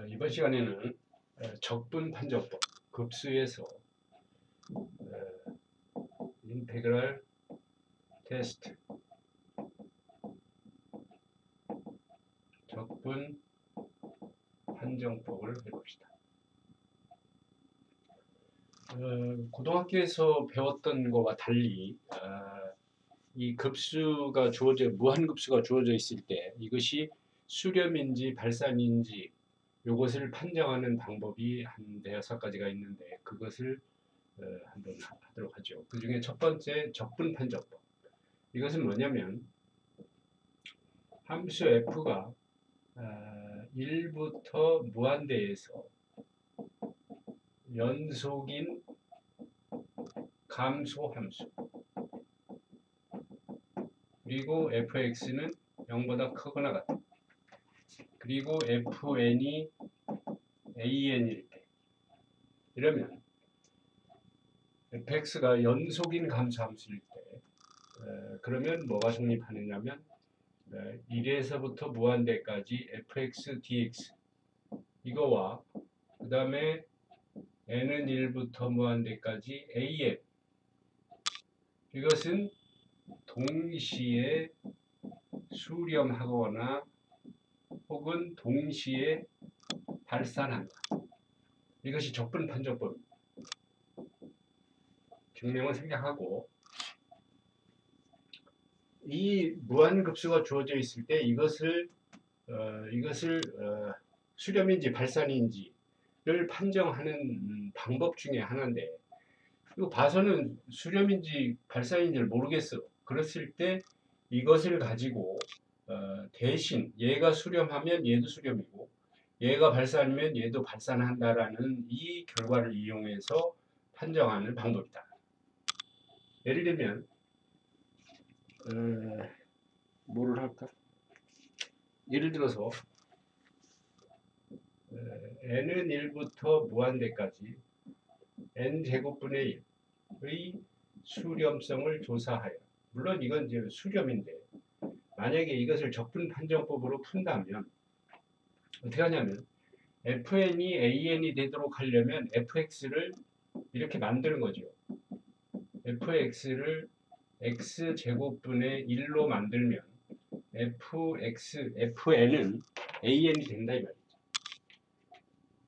이번 시간에는 적분 판정법, 급수에서 인테그랄 테스트, 적분 판정법을 해봅시다. 고등학교에서 배웠던 것과 달리 이 급수가 무한급수가 주어져 있을 때 이것이 수렴인지 발산인지 이것을 판정하는 방법이 한 대여섯 가지가 있는데 그것을 한번 하도록 하죠. 그 중에 첫 번째 적분 판정법. 이것은 뭐냐면 함수 f가 1부터 무한대에서 연속인 감소함수 그리고 fx는 0보다 크거나 같다. 그리고 fn이 an일 때 이러면 fx가 연속인 감소함수일 때 그러면 뭐가 성립하느냐면 1에서부터 무한대까지 fx dx 이거와 그 다음에 n은 1부터 무한대까지 an 이것은 동시에 수렴하거나 혹은 동시에 발산한다. 이것이 적분 판정법입니다. 증명을 생략하고 이 무한급수가 주어져 있을 때 이것을 수렴인지 발산인지를 판정하는 방법 중에 하나인데 이거 봐서는 수렴인지 발산인지를 모르겠어. 그랬을 때 이것을 가지고 대신 얘가 수렴하면 얘도 수렴이고 얘가 발산하면 얘도 발산한다라는 이 결과를 이용해서 판정하는 방법이다. 예를 들면 뭐를 할까? 예를 들어서 n은 1부터 무한대까지 n제곱분의 1의 수렴성을 조사하여 물론 이건 이제 수렴인데 만약에 이것을 적분 판정법으로 푼다면 어떻게 하냐면 fn이 an이 되도록 하려면 fx를 이렇게 만드는 거죠. fx를 x제곱분의 1로 만들면 fn은 an이 된다 이 말이죠.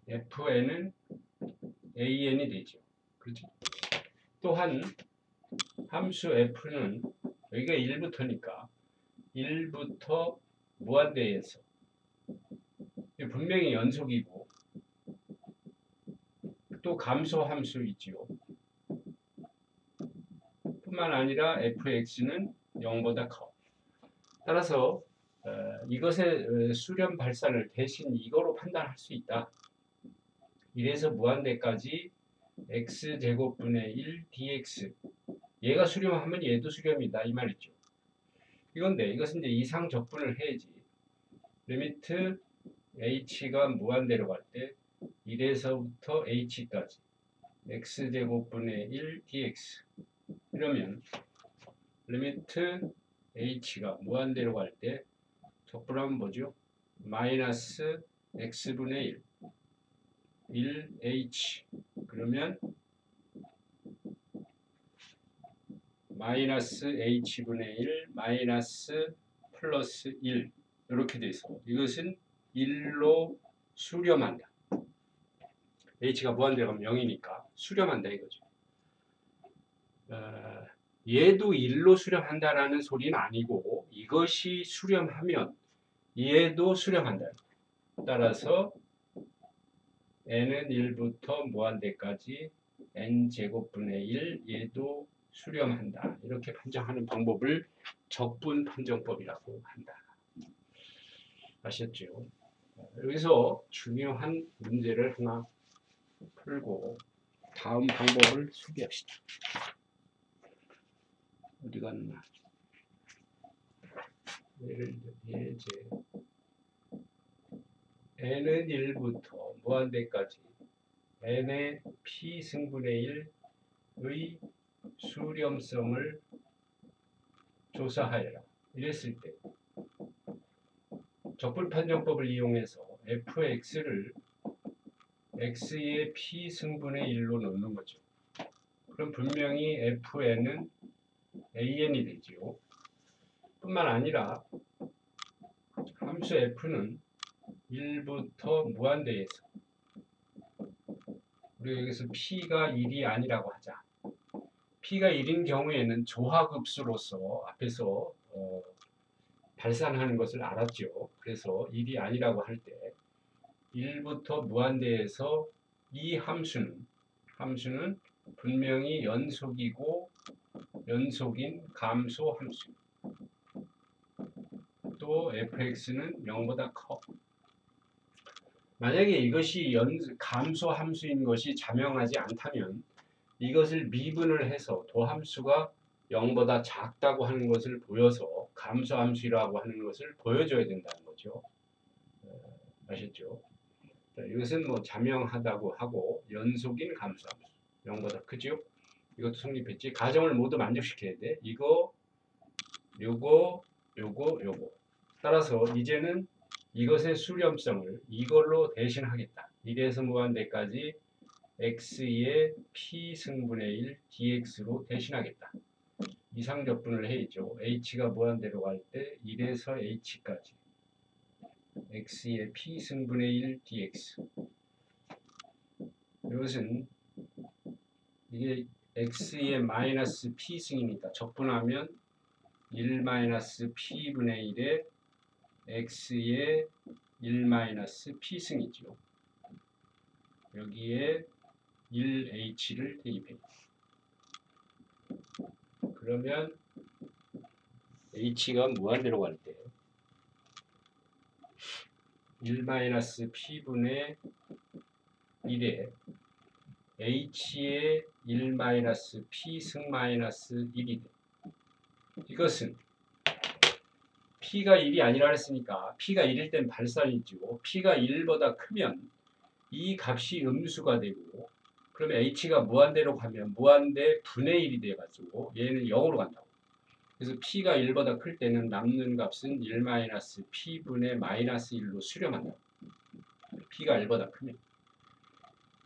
fn은 an이 되죠. 그렇죠? 또한 함수 f는 여기가 1부터니까 1부터 무한대에서 분명히 연속이고 또 감소 함수 있지요. 뿐만 아니라 fx는 0보다 커. 따라서 이것의 수렴 발산을 대신 이거로 판단할 수 있다. 1에서 무한대까지 x제곱분의 1 dx 얘가 수렴하면 얘도 수렴이다 이 말이죠. 이건데 이것은 이제 이상 적분을 해야지. 리미트 h가 무한대로 갈 때 1에서부터 h까지 x제곱분의 1 dx 이러면 리미트 h가 무한대로 갈 때 적분하면 뭐죠? 마이너스 x분의 1 1h 그러면 마이너스 h분의 1 마이너스 플러스 1 이렇게 돼서 이것은 1로 수렴한다. h가 무한대로 가면 0이니까 수렴한다 이거죠. 얘도 1로 수렴한다라는 소리는 아니고 이것이 수렴하면 얘도 수렴한다. 따라서 n은 1부터 무한대까지 n제곱분의 1 얘도 수렴한다. 이렇게 판정하는 방법을 적분 판정법이라고 한다. 아셨죠? 여기서 중요한 문제를 하나 풀고 다음 방법을 소개합시다. 어디 갔나? 예를 들어 예제 n은 1부터 무한대까지 n의 p승분의 1의 수렴성을 조사하여라. 이랬을 때 적분 판정법을 이용해서 fx를 x의 p 승분의 1로 넣는 거죠. 그럼 분명히 fn은 an이 되지요. 뿐만 아니라 함수 f는 1부터 무한대에서, 우리가 여기서 p가 1이 아니라고 하자. p가 1인 경우에는 조화급수로서 앞에서 발산하는 것을 알았죠. 그래서 1이 아니라고 할 때 1부터 무한대에서 이 함수는 분명히 연속이고 연속인 감소 함수. 또 fx는 0보다 커. 만약에 이것이 감소 함수인 것이 자명하지 않다면 이것을 미분을 해서 도함수가 0보다 작다고 하는 것을 보여서 감소함수라고 하는 것을 보여줘야 된다는 거죠. 아셨죠? 자, 이것은 뭐 자명하다고 하고 연속인 감소함수 0보다 크죠? 이것도 성립했지. 가정을 모두 만족시켜야 돼. 이거, 요거, 요거. 따라서 이제는 이것의 수렴성을 이걸로 대신하겠다. 1에서 무한대까지 x의 p 승분의 1 dx로 대신하겠다. 이상적분을 해있죠. h가 무한대로 갈 때 1에서 h까지 x의 p 승분의 1 dx. 이것은 이게 x의 마이너스 p 승이니까 적분하면 1 마이너스 p분의 1에 x의 1 마이너스 p 승이죠. 여기에 1h를 대입해요. 그러면 h가 무한대로 갈 때 1-p분의 1에 h의 1-p 승 마이너스 1이 돼. 이것은 p가 1이 아니라 했으니까 p가 1일 땐 발산이죠. p가 1보다 크면 이 값이 음수가 되고, 그러면 h가 무한대로 가면 무한대 분의 1이 돼가지고 얘는 0으로 간다고. 그래서 p가 1보다 클 때는 남는 값은 1-p분의 마이너스 1로 수렴한다고. p가 1보다 크면.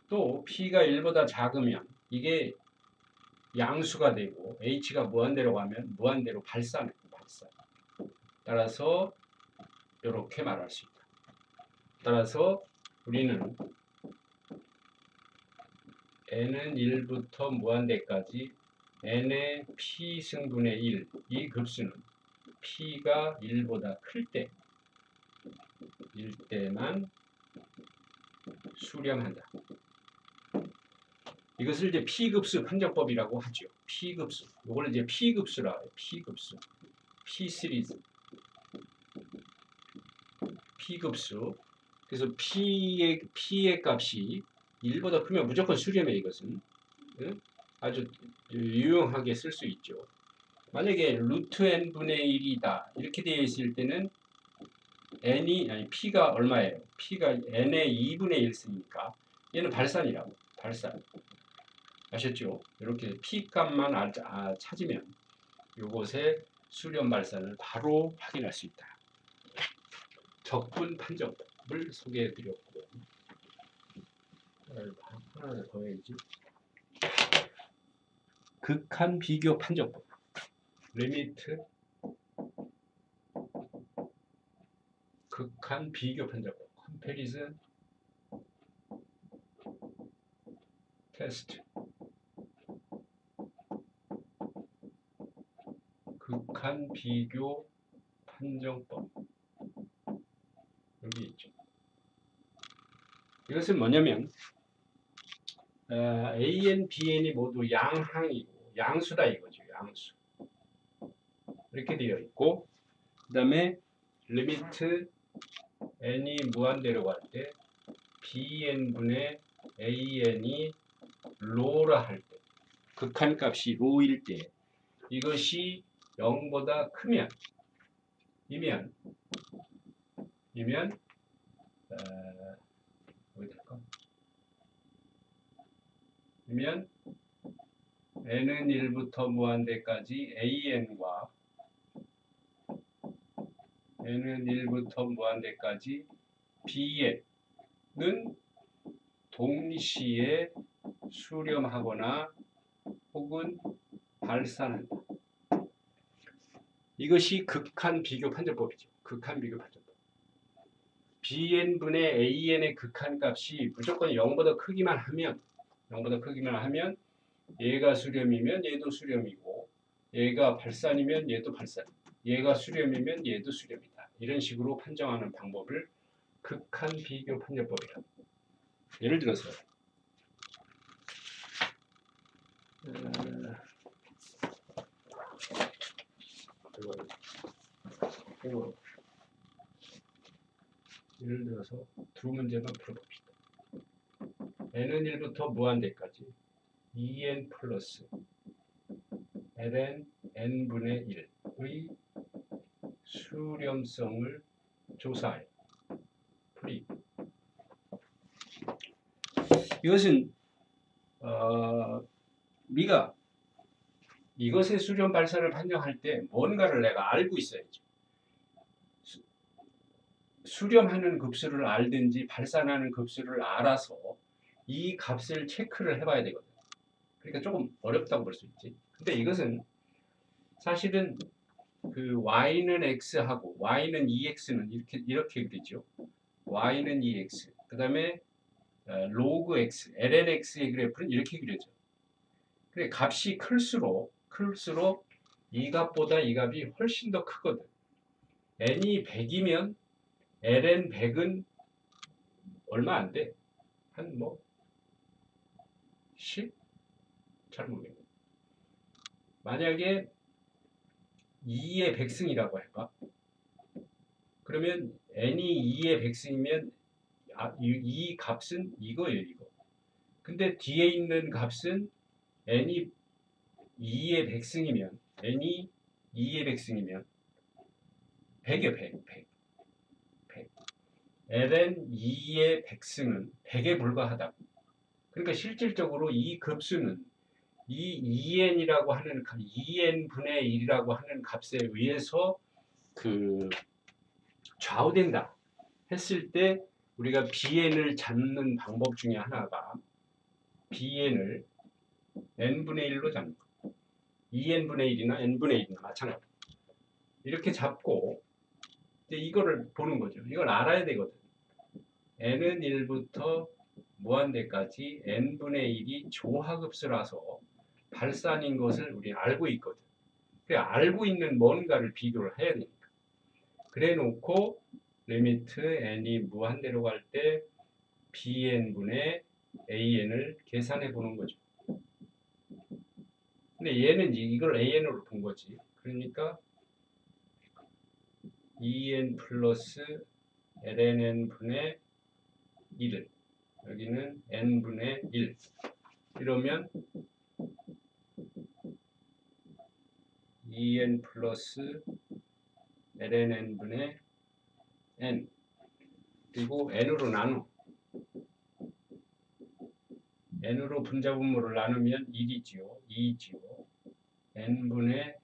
또 p가 1보다 작으면 이게 양수가 되고 h가 무한대로 가면 무한대로 발산해요. 발산. 따라서 이렇게 말할 수 있다. 따라서 우리는 n은 1부터 무한대까지 n의 p 승분의 1, 이 급수는 p가 1보다 클 때만 수렴한다. 이것을 이제 p급수 판정법이라고 하죠. p급수. 이걸 이제 p급수라 해요. p급수. p 시리즈. p급수. 그래서 p의 값이 1보다 크면 무조건 수렴해, 이것은. 아주 유용하게 쓸 수 있죠. 만약에 루트 n분의 1이다 이렇게 되어 있을 때는 p가 얼마예요? p가 n의 2분의 1 쓰니까 얘는 발산이라고. 발산. 아셨죠? 이렇게 p 값만 찾으면 이곳에 수렴 발산을 바로 확인할 수 있다. 적분 판정법을 소개해 드렸고, 하나 더 해야지. 극한 비교 판정법. 리미트 극한 비교 판정법. 컴패리즌 테스트. 극한 비교 판정법. 여기 있죠. 이것은 뭐냐면 AN, BN이 모두 양항이고 양수다 이거죠. 양수. 이렇게 되어 있고, 그 다음에 리미트 n이 무한대로 갈 때 bn분의 an이 로라 할 때, 극한값이 로일 때 이것이 0보다 크면 이면 n은 1부터 무한대까지 an과 n은 1부터 무한대까지 Bn은 동시에 수렴하거나 혹은 발산한다. 이것이 극한 비교 판정법이죠. 극한 비교 판정법. Bn분의 An의 극한값이 무조건 0보다 크기만 하면 얘가 수렴이면 얘도 수렴이고, 얘가 발산이면 얘도 발산, 얘가 수렴이면 얘도 수렴이다. 이런 식으로 판정하는 방법을 극한 비교 판정법이라고. 예를 들어서 예를 들어서 두 문제만 풀어봅시다. n은 1부터 무한대까지 2n 플러스 ln n분의 1의 수렴성을 조사하여 풀이. 이것은 네가 이것의 수렴 발산을 판정할 때 뭔가를 내가 알고 있어야지. 수렴하는 급수를 알든지 발산하는 급수를 알아서 이 값을 체크를 해봐야 되거든. 그러니까 조금 어렵다고 볼 수 있지. 근데 이것은 사실은 그 y는 x하고 y는 2x는 이렇게 그리죠. y는 2x. 그 다음에 로그 x, ln x의 그래프는 이렇게 그려져. 그래 값이 클수록 이 값보다 이 값이 훨씬 더 크거든. n이 100이면 ln 100은 얼마 안 돼. 한 뭐 10? 잘 모르겠네. 만약에 2의 100승이라고 해봐. 그러면 n이 2의 100승이면 이 값은 이거예요, 이거. 근데 뒤에 있는 값은 n이 2의 100승이면 n이 2의 100승이면 100이요, 100. ln 2의 100승은 100에 불과하다. 그러니까 실질적으로 이 급수는 이 2n이라고 하는 2n분의 1이라고 하는 값에 의해서 그 좌우된다 했을 때 우리가 bn을 잡는 방법 중에 하나가 bn을 n분의 1로 잡는 거. 2n분의 1이나 n분의 1이나 마찬가지. 이렇게 잡고 이제 이거를 보는 거죠. 이걸 알아야 되거든. n은 1부터 무한대까지 n분의 1이 조하급수라서 발산인 것을 우리 알고 있거든. 그래 알고 있는 뭔가를 비교를 해야 되니까. 그래 놓고 리미트 n이 무한대로 갈 때 bn분의 an을 계산해 보는 거죠. 근데 얘는 이걸 an으로 본 거지. 그러니까 2n 플러스 ln n분의 1을 여기는 n분의 1 이러면 2n 플러스 ln n분의 n 그리고 n으로 나누 n으로 분자분모를 나누면 1이지요. 2이지요. n분의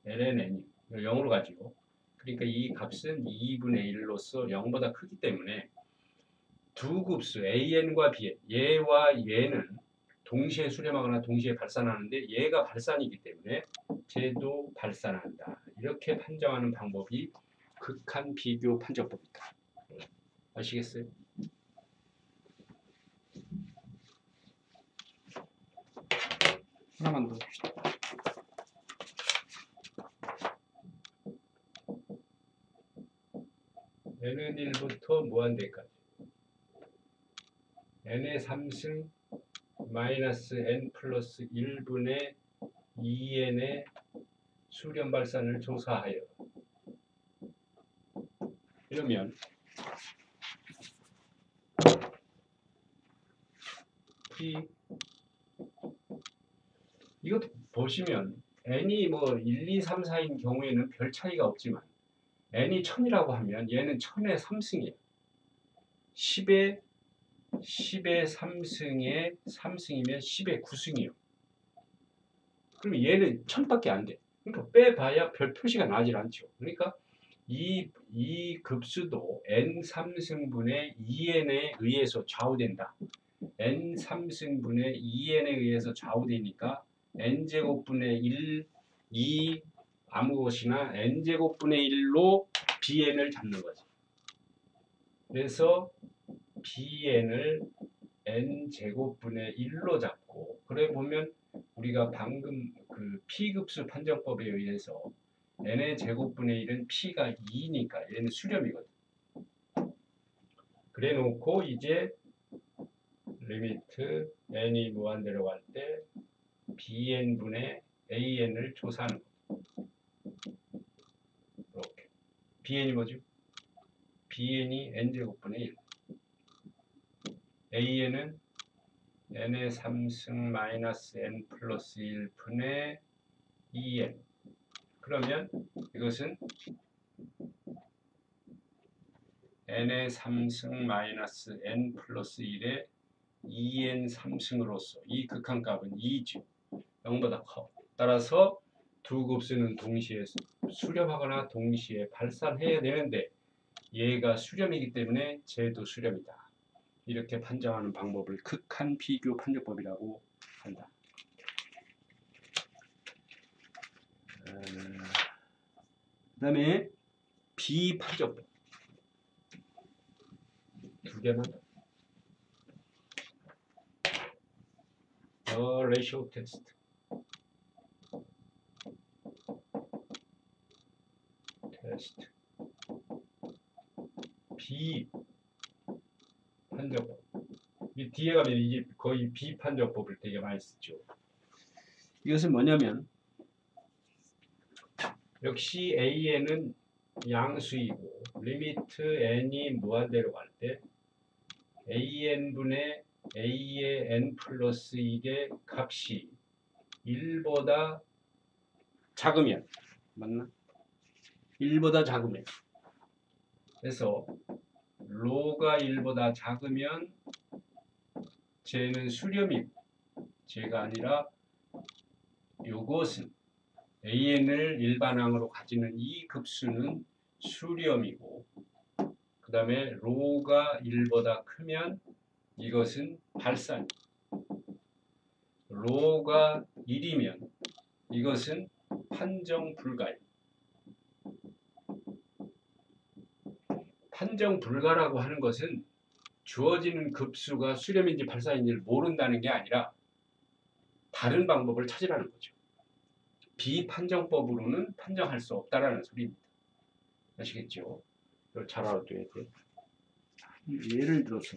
ln n이 0으로 가지요. 그러니까 이 값은 2분의 1로서 0보다 크기 때문에 두 급수 an과 bn 얘와 얘는 동시에 수렴하거나 동시에 발산하는데 얘가 발산이기 때문에 쟤도 발산한다. 이렇게 판정하는 방법이 극한 비교 판정법이다. 아시겠어요? 하나만 더 봅시다. n은 1부터 무한대까지 n의 3승 마이너스 n 플러스 1분의 2n의 수렴 발산을 조사하여 이러면 이것도 보시면 n이 뭐 1, 2, 3, 4인 경우에는 별 차이가 없지만 n이 1000이라고 하면 얘는 1000의 3승이에요. 10의 3승의 3승이면 10의 9승이에요. 그럼 얘는 1000밖에 안 돼. 그러니까 빼봐야 별 표시가 나질 않죠. 그러니까 이 급수도 n3승분의 2n에 의해서 좌우된다. n3승분의 2n에 의해서 좌우되니까 n제곱분의 1, 2 아무 것이나 n제곱분의 1로 bn을 잡는 거지. 그래서 bn을 n제곱분의 1로 잡고, 그래 보면 우리가 방금 그 p급수 판정법에 의해서 n의 제곱분의 1은 p가 2니까 얘는 수렴이거든. 그래 놓고 이제 리미트 n이 무한대로 갈 때 bn분의 an을 조사하는 거죠. 이렇게 bn이 뭐죠? bn이 n제곱분의 1, an은 n의 3승 마이너스 n 플러스 1분의 2n. 그러면 이것은 n의 3승 마이너스 n 플러스 1의 2n 3승으로서 이 극한값은 2죠. 0보다 커. 따라서 두 곱수는 동시에 수렴하거나 동시에 발산해야 되는데 얘가 수렴이기 때문에 쟤도 수렴이다. 이렇게 판정하는 방법을 극한 비교 판정법이라고 한다. 그 다음에 비판정법. 두 개만 더. 레이쇼 테스트. 비판정법. 이 뒤에 가면 이게 거의 비판정법을 되게 많이 쓰죠. 이것은 뭐냐면 역시 an은 양수이고 리미트 n이 무한대로 갈 때 an분의 a의 n 플러스 1의 값이 1보다 작으면, 맞나? 1보다 작으면, 그래서 로가 1보다 작으면 쟤는 수렴이고 쟤가 아니라 요것은 an을 일반항으로 가지는 이 급수는 수렴이고, 그 다음에 로가 1보다 크면 이것은 발산. 로가 1이면 이것은 판정 불가예요. 판정 불가라고 하는 것은 주어지는 급수가 수렴인지 발산인지를 모른다는 게 아니라 다른 방법을 찾으라는 거죠. 비판정법으로는 판정할 수 없다라는 소리입니다. 아시겠죠? 이걸 잘 알아둬야 돼. 예를 들어서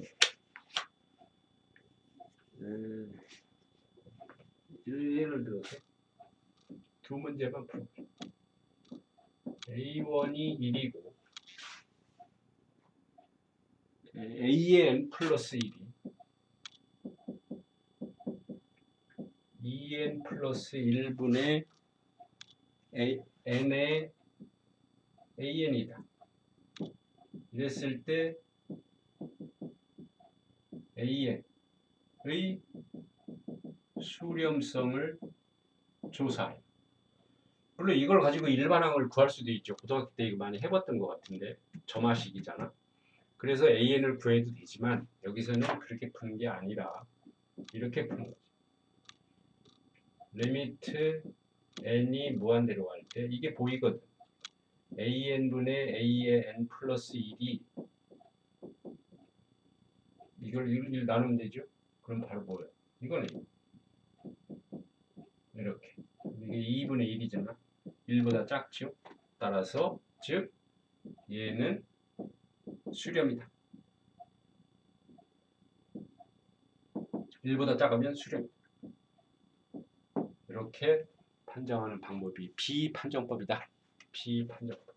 두 문제만 풀어. A1이 1이고 A의 n 플러스 1이 2n 플러스 1분의 n의 an이다. 이랬을 때 an의 수렴성을 조사해요. 물론 이걸 가지고 일반항을 구할 수도 있죠. 고등학교 때 이거 많이 해봤던 것 같은데 점화식이잖아. 그래서 an을 구해도 되지만 여기서는 그렇게 푸는 게 아니라 이렇게 푸는 거죠. 리미트 n이 무한대로 갈 때 이게 보이거든. an분의 a의 n 플러스 1이 이걸 1 나누면 되죠. 그럼 바로 뭐예요? 이거는 이렇게. 이게 2분의 1이잖아. 1보다 작죠. 따라서 즉 얘는 수렴이다. 1보다 작으면 수렴이다. 이렇게 판정하는 방법이 비판정법이다. 비판정법.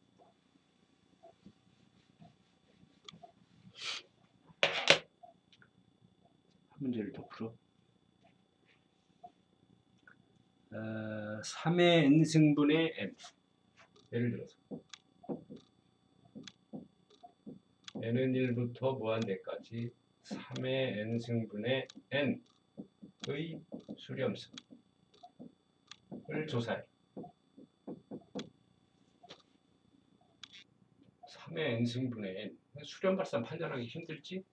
한 문제를 더 풀어. 3의 n승분의 n. 예를 들어서 n은 1부터 무한대까지 3의 n승분의 n의 수렴성을 조사해. 3의 n승분의 n. 수렴 발산 판단하기 힘들지?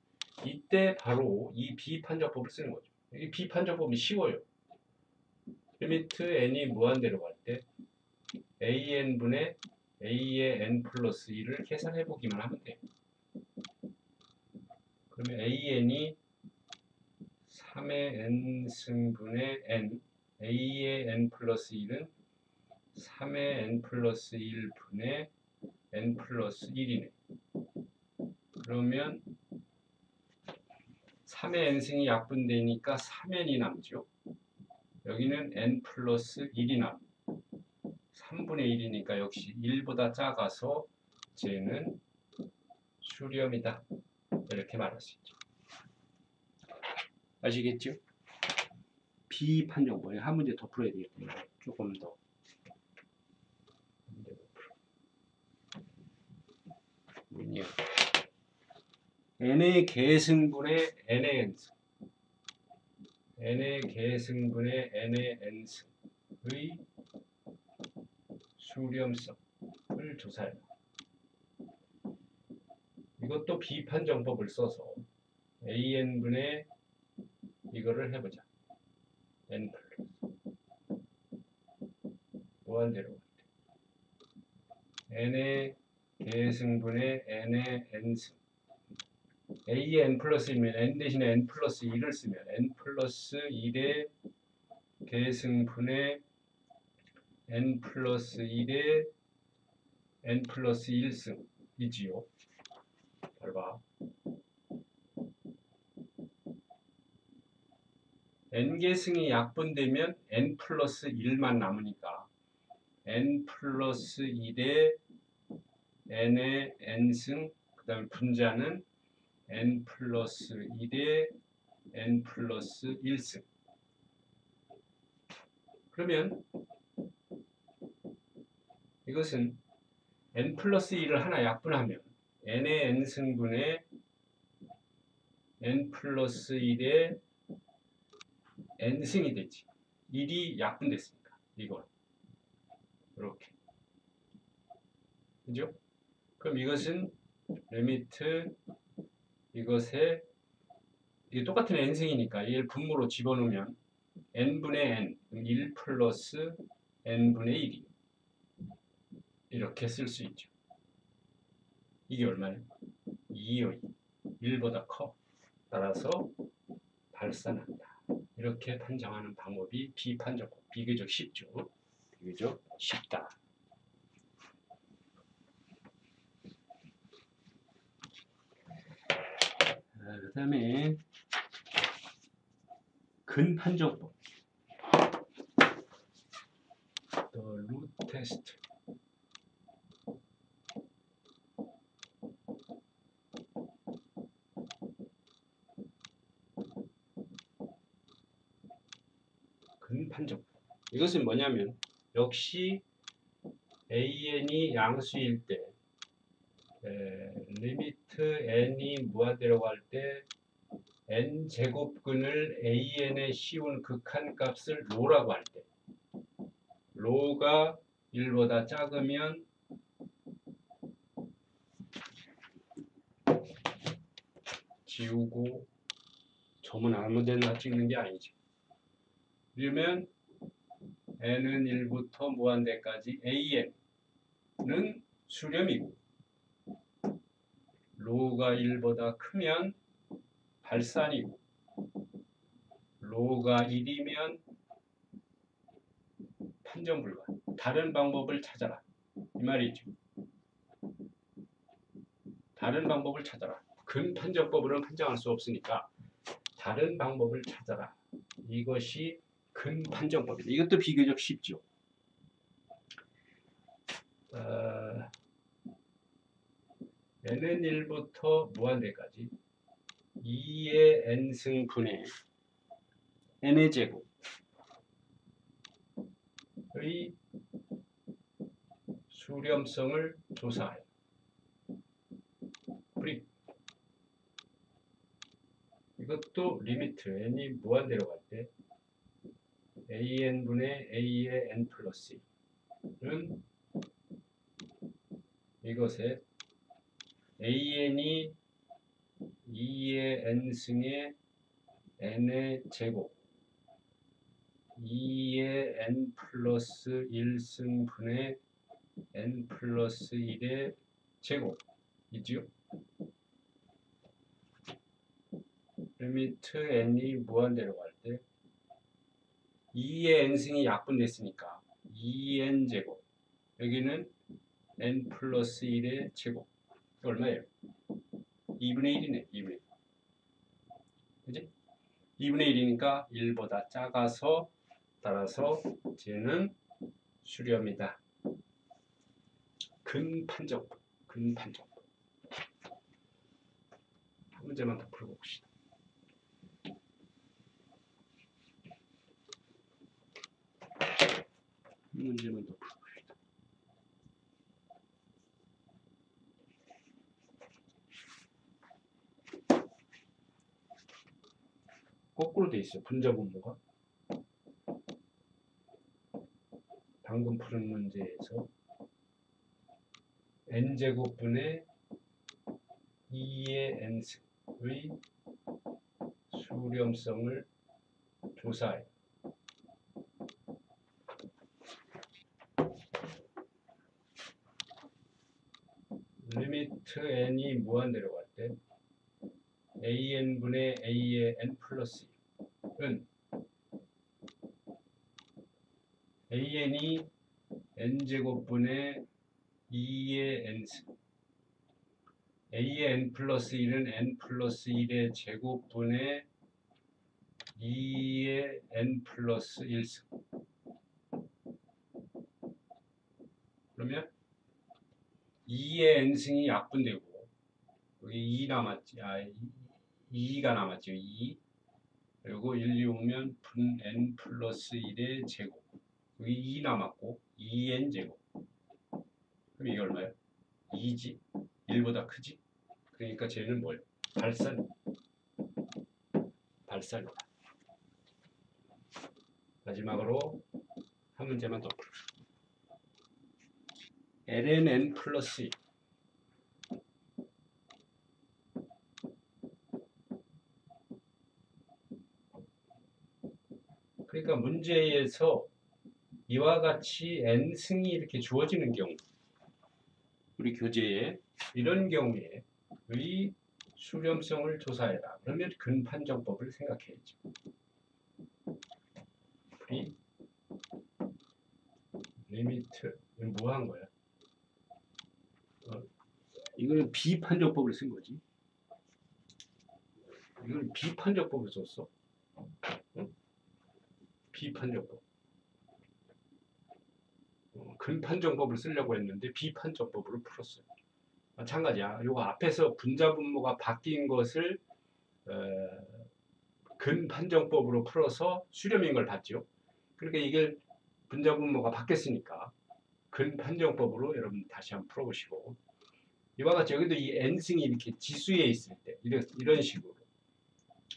이때 바로 이 비판정법을 쓰는 거죠. 이 비판정법이 쉬워요. 리미트 n이 무한대로 갈 때 an분의 a의 n 플러스 1을 계산해 보기만 하면 돼요. 그러면 an이 3의 n승분의 n, a의 n 플러스 1은 3의 n 플러스 1분의 n 플러스 1이네. 그러면 3의 n승이 약분되니까 3n이 남죠. 여기는 n 플러스 1이 남. 3분의 1이니까 역시 1보다 작아서 쟤는 수렴이다. 이렇게 말할 수 있죠. 아시겠죠? 비판정법. 한 문제 더 풀어야 되겠군요. 조금 더. 뭐냐? n의 계승분의 n의 n승. n의 계승분의 n의 n승의 수렴성을 조사해라. 이것도 비판정법을 써서 an분의 이거를 해보자. n 플러스 무한대로 n의 계승분의 n의 n승. a의 n 플러스 1이면 n 대신에 n 플러스 1을 쓰면 n 플러스 1의 계승분의 n 플러스 1의 n 플러스 1승이지요. 잘 봐. n계승이 약분되면 n 플러스 1만 남으니까 n 플러스 1의 n의 n승, 그 다음에 분자는 n 플러스 1의 n 플러스 1승. 그러면 이것은 n 플러스 1을 하나 약분하면 n의 n승분의 n 플러스 1의 n승이 되지. 1이 약분됐으니까 이건 이렇게. 그죠? 그럼 이것은 리미트 이것에 이게 똑같은 n승이니까 이걸 분모로 집어넣으면 n분의 n 1 플러스 n분의 1이 이렇게 쓸 수 있죠. 이게 얼마예요? 2의 1보다 커. 따라서 발산한다. 이렇게 판정하는 방법이 비판정법. 비교적 쉽죠. 비교적 쉽다. 그 다음에 근판정법. 루트 테스트. 근판정법. 이것은 뭐냐면 역시 an이 양수일 때 리미트 n이 무한대로 갈 때 n 제곱근을 an에 씌운 극한값을 로라고 할 때 로가 1보다 작으면 지우고 점은 아무 데나 찍는 게 아니죠. 그러면 n은 1부터 무한대까지 an은 수렴이고 로가 1보다 크면 발산이고 로가 1이면 판정 불가. 다른 방법을 찾아라. 이 말이죠. 다른 방법을 찾아라. 근판정법으로는 판정할 수 없으니까 다른 방법을 찾아라. 이것이 근판정법이다. 이것도 비교적 쉽죠. n은 1부터 무한대까지 2의 n승분의 n의 제곱의 수렴성을 조사하여 프리. 이것도 리미트 n이 무한대로 갈 때 an분의 a의 n 플러스 1은 이것의 an이 2의 n승의 n의 제곱 2의 n 플러스 1승분의 n 플러스 1의 제곱 이지요? 리미트 n이 무한대로 갈 때 2의 n승이 약분됐으니까 2n 제곱 여기는 n 플러스 1의 제곱 얼마예요? 2분의 1이네 2분의 1 그지? 2분의 1이니까 1보다 작아서 따라서 쟤는 수렴이다. 근판정법 근판정법 한 문제만 더 풀어봅시다. 한 문제만 더 풀어봅시다. 거꾸로 돼 있어요. 분자분모가 방금 푸른 문제에서 n제곱분의 2의 n승의 수렴성을 조사해. 리미트 n이 무한대로 갈 때 an분의 a의 n 플러스 1은 an이 n제곱분의 2의 n승 a의 n 플러스 1은 n 플러스 1의 제곱분의 2의 n 플러스 1승 그러면 2의 n승이 약분되고 여기 2 남았지 2가 남았죠 2 그리고 1, 2 오면 분 n 플러스 1의 제곱 여기 2 남았고 2n 제곱 그럼 이게 얼마예요? 2지 1보다 크지 그러니까 쟤는 뭐예요? 발산이다. 마지막으로 한 문제만 더 풀어. ln 플러스 2 그러니까 문제에서 이와 같이 n승이 이렇게 주어지는 경우 우리 교재에 이런 경우에 의 수렴성을 조사해라. 그러면 근판정법을 생각해야죠. 프리 리미트 이건 뭐 한 거야? 이거는 비판정법을 쓴 거지. 이건 비판정법을 썼어. 응? 비판정법. 근판정법을 쓰려고 했는데 비판정법으로 풀었어요. 마찬가지야. 요거 앞에서 분자분모가 바뀐 것을 근판정법으로 풀어서 수렴인 걸 봤죠. 그러니까 이게 분자분모가 바뀌었으니까 근판정법으로 여러분 다시 한번 풀어보시고 이와 같이 여기도 이 n승이 이렇게 지수에 있을 때 이런 식으로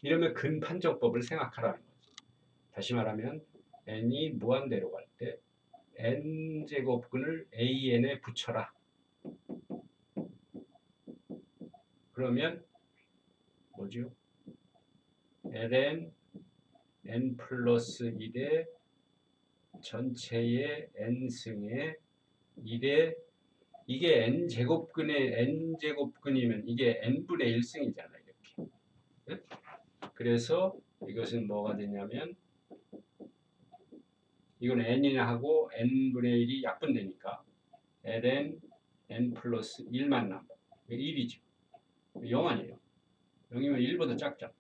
이러면 근판정법을 생각하라는 거죠. 다시 말하면 n이 무한대로 갈 때 n제곱근을 an에 붙여라. 그러면 뭐죠? ln n 플러스 1의 전체의 n승의 1의 이게 n제곱근의 n제곱근이면 이게 n분의 1승이잖아요. 이렇게. 네? 그래서 이것은 뭐가 되냐면 이건 n이나 하고 n분의 1이 약분되니까 ln n 플러스 1만 남아. 1이죠. 0 아니에요. 0이면 1보다 작죠.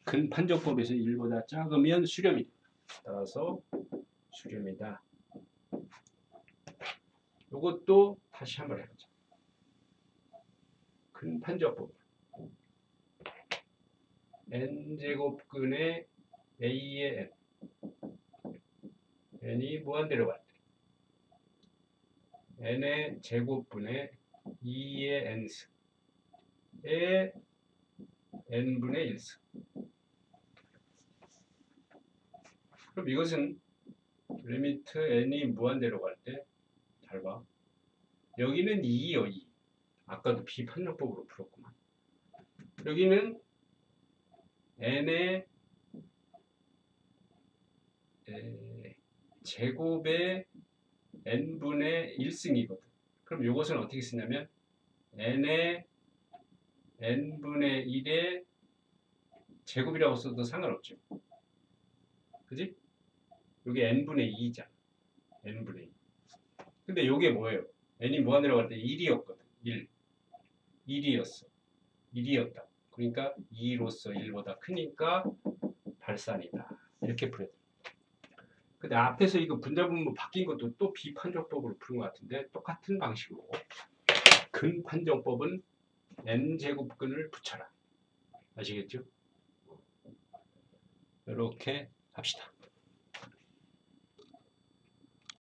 근판정법에서 1보다 작으면 수렴이다. 따라서 수렴이다. 이것도 다시 한번 해보자. 근판정법. n제곱근의 a의 n. n이 무한대로 갈 때 n의 제곱분의 2의 n승의 n분의 1승. 그럼 이것은 리미트 n이 무한대로 갈 때 잘 봐. 여기는 2이요. 2. 아까도 비판정법으로 풀었구만. 여기는 n의 제곱의 n분의 1승이거든. 그럼 이것은 어떻게 쓰냐면 n의 n분의 1의 제곱이라고 써도 상관없죠. 그지? 여기 n분의 2잖아. n분의 2. 근데 이게 뭐예요? n이 뭐가 내려갈 때 1이었거든. 1. 1이었어. 1이었다. 그러니까 2로서 1보다 크니까 발산이다. 이렇게 풀어야 돼. 근데 앞에서 이거 분자분모 바뀐 것도 또 비판정법으로 푸는 것 같은데 똑같은 방식으로 근판정법은 n제곱근을 붙여라. 아시겠죠? 이렇게 합시다.